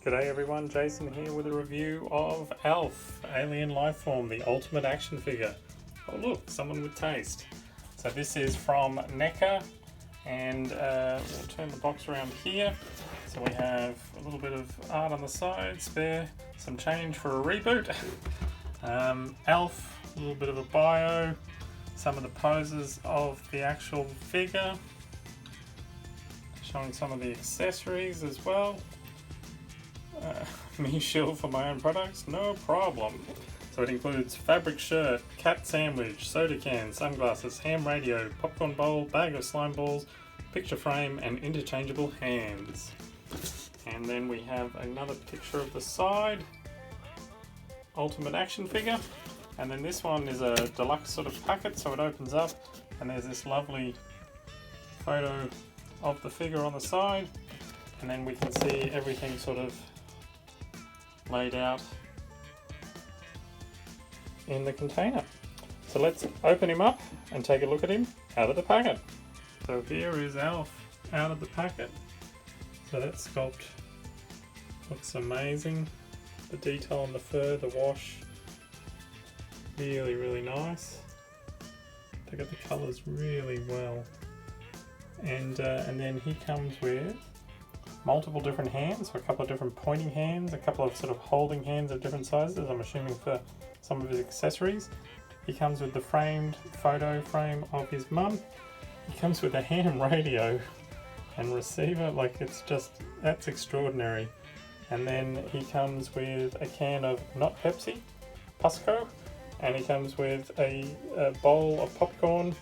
G'day everyone, Jason here with a review of ALF, Alien Lifeform, the ultimate action figure. Oh look, someone with taste. So this is from NECA, and we'll turn the box around here. So we have a little bit of art on the side, spare some change for a reboot. ALF, a little bit of a bio, some of the poses of the actual figure, showing some of the accessories as well. Me shill for my own products, no problem. So it includes fabric shirt, cat sandwich, soda can, sunglasses, ham radio, popcorn bowl, bag of slime balls, picture frame, and interchangeable hands. And then we have another picture of the side, ultimate action figure. And then this one is a deluxe sort of packet, so it opens up and there's this lovely photo of the figure on the side. And then we can see everything sort of laid out in the container. So let's open him up and take a look at him out of the packet. So here is ALF out of the packet. So that sculpt looks amazing. The detail on the fur, the wash, really nice. They got the colours really well. And then he comes with multiple different hands, so a couple of different pointing hands, a couple of sort of holding hands of different sizes, I'm assuming for some of his accessories. He comes with the framed photo frame of his mum. He comes with a ham radio and receiver, like it's just, that's extraordinary. And then he comes with a can of not Pepsi, Pusco, and he comes with a bowl of popcorn,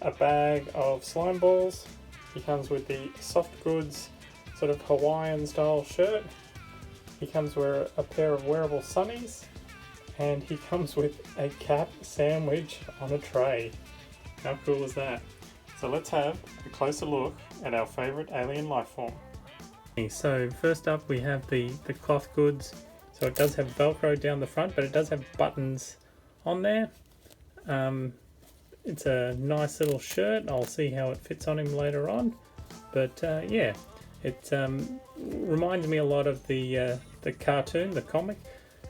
a bag of slime balls. He comes with the soft goods sort of Hawaiian style shirt. He comes with a pair of wearable sunnies, and he comes with a cat sandwich on a tray. How cool is that? So let's have a closer look at our favourite alien lifeform. So first up we have the cloth goods. So it does have Velcro down the front, but it does have buttons on there. It's a nice little shirt. I'll see how it fits on him later on. But yeah. It reminds me a lot of the cartoon, the comic.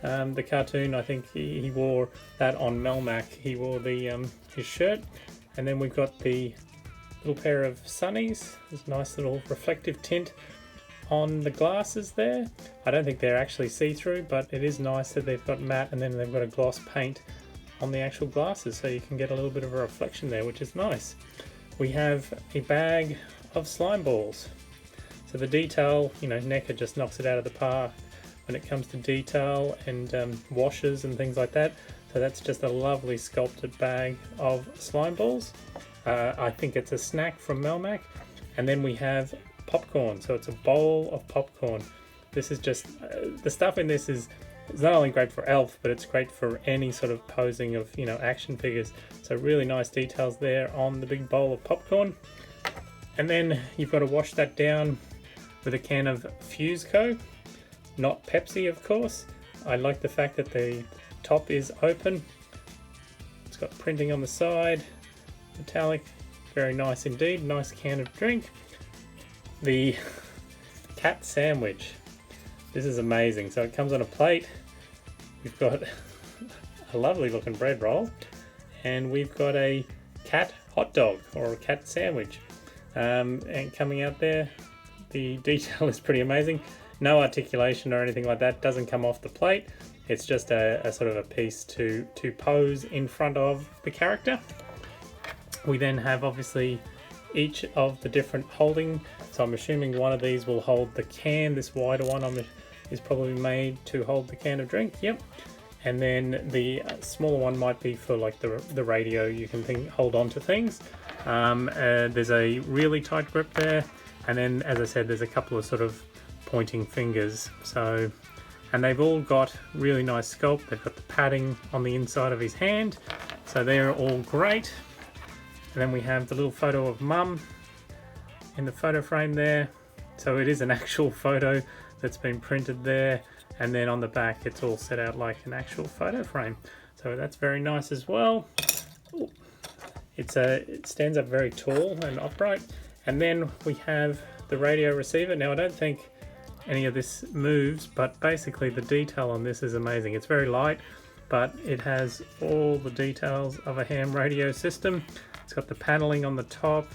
The cartoon, I think he wore that on Melmac. He wore the his shirt, and then we've got the little pair of sunnies. There's a nice little reflective tint on the glasses there. I don't think they're actually see-through, but it is nice that they've got matte and then they've got a gloss paint on the actual glasses, so you can get a little bit of a reflection there, which is nice. We have a bag of slime balls. So the detail, you know, NECA just knocks it out of the park when it comes to detail and washes and things like that. So that's just a lovely sculpted bag of slime balls. I think it's a snack from Melmac. And then we have popcorn. So it's a bowl of popcorn. This is just, the stuff in this is not only great for ALF, but it's great for any sort of posing of, you know, action figures. So really nice details there on the big bowl of popcorn. And then you've got to wash that down with a can of Fusco, not Pepsi of course. I like the fact that the top is open. It's got printing on the side, metallic, very nice indeed, nice can of drink. The cat sandwich, this is amazing. So it comes on a plate, we've got a lovely looking bread roll, and we've got a cat hot dog or a cat sandwich. And coming out there, the detail is pretty amazing. No articulation or anything like that, doesn't come off the plate. It's just a sort of a piece to pose in front of the character. We then have obviously each of the different holding. So I'm assuming one of these will hold the can. This wider one is probably made to hold the can of drink. Yep. And then the smaller one might be for like the radio. You can hold on to things. There's a really tight grip there. And then, as I said, there's a couple of sort of pointing fingers. So, and they've all got really nice sculpt. They've got the padding on the inside of his hand. So they're all great. And then we have the little photo of Mum in the photo frame there. So it is an actual photo that's been printed there. And then on the back, it's all set out like an actual photo frame. So that's very nice as well. Ooh. It stands up very tall and upright. And then we have the radio receiver. Now I don't think any of this moves, but basically the detail on this is amazing. It's very light, but it has all the details of a ham radio system. It's got the paneling on the top,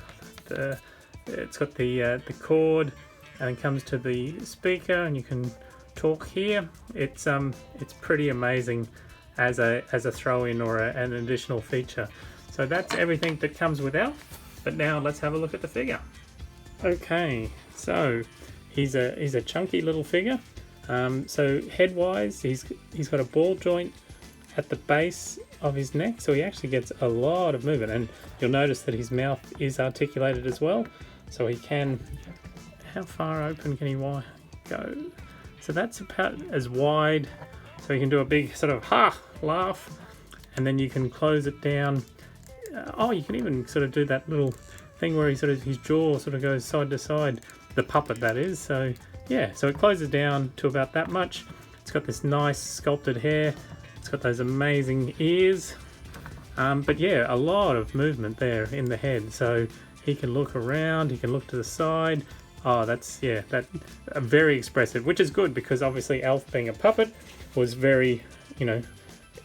it's got the cord, and it comes to the speaker, and you can talk here. It's pretty amazing as a throw-in or an additional feature. So that's everything that comes with Alf. But now let's have a look at the figure. Okay, so he's a chunky little figure. So head-wise, he's got a ball joint at the base of his neck, so he actually gets a lot of movement, and you'll notice that his mouth is articulated as well, so he can, how far open can he go? So that's about as wide, so he can do a big sort of ha laugh, and then you can close it down. Oh, you can even sort of do that little thing where his jaw sort of goes side to side, the puppet that is. So yeah, so it closes down to about that much. It's got this nice sculpted hair. It's got those amazing ears, but yeah, a lot of movement there in the head. So he can look around, he can look to the side. Oh, that's very expressive, which is good because obviously Alf, being a puppet, was very,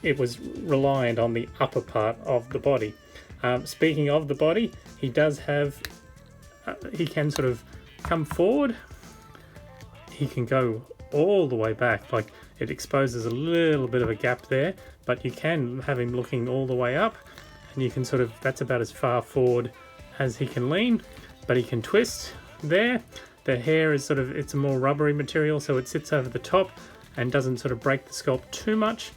it was reliant on the upper part of the body. Speaking of the body, he does have, he can sort of come forward. He can go all the way back, like it exposes a little bit of a gap there, but you can have him looking all the way up, and you can sort of, that's about as far forward as he can lean, but he can twist there. The hair is sort of, it's a more rubbery material, so it sits over the top and doesn't sort of break the sculpt too much.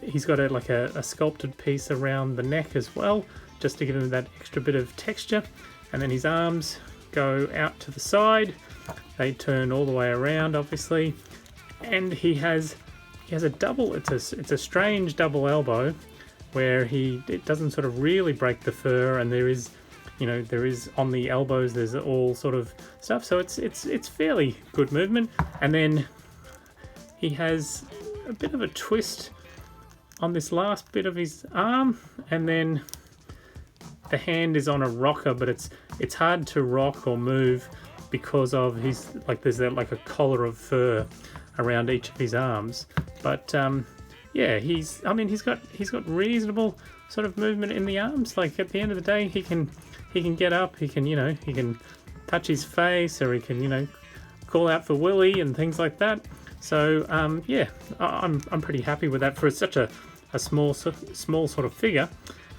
He's got a sculpted piece around the neck as well, just to give him that extra bit of texture. And then his arms go out to the side. They turn all the way around, obviously. And he has a double, it's a strange double elbow where it doesn't sort of really break the fur, and there is on the elbows, there's all sort of stuff. So it's fairly good movement. And then he has a bit of a twist on this last bit of his arm, and then the hand is on a rocker, but it's hard to rock or move because of there's like a collar of fur around each of his arms. But yeah, he's got reasonable sort of movement in the arms. Like at the end of the day, he can get up, he can touch his face, or he can call out for Willy and things like that. So yeah, I'm pretty happy with that for such a small sort of figure.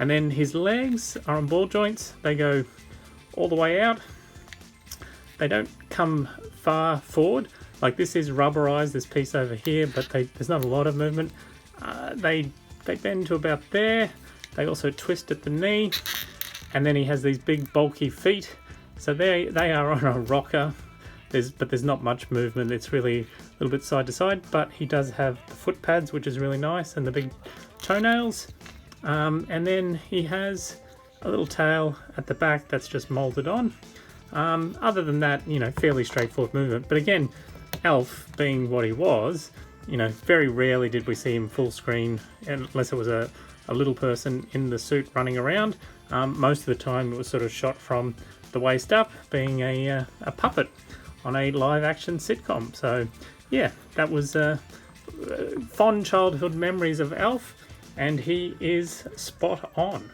And then his legs are on ball joints. They go all the way out. They don't come far forward. Like this is rubberized, this piece over here, but there's not a lot of movement. They bend to about there. They also twist at the knee. And then he has these big bulky feet. So they are on a rocker. But there's not much movement. It's really a little bit side to side, but he does have the foot pads, which is really nice, and the big toenails. And then he has a little tail at the back that's just molded on. Other than that, fairly straightforward movement. But again, Alf, being what he was, very rarely did we see him full screen, unless it was a little person in the suit running around. Most of the time it was sort of shot from the waist up, being a puppet on a live action sitcom. So yeah, that was fond childhood memories of Alf, and he is spot on.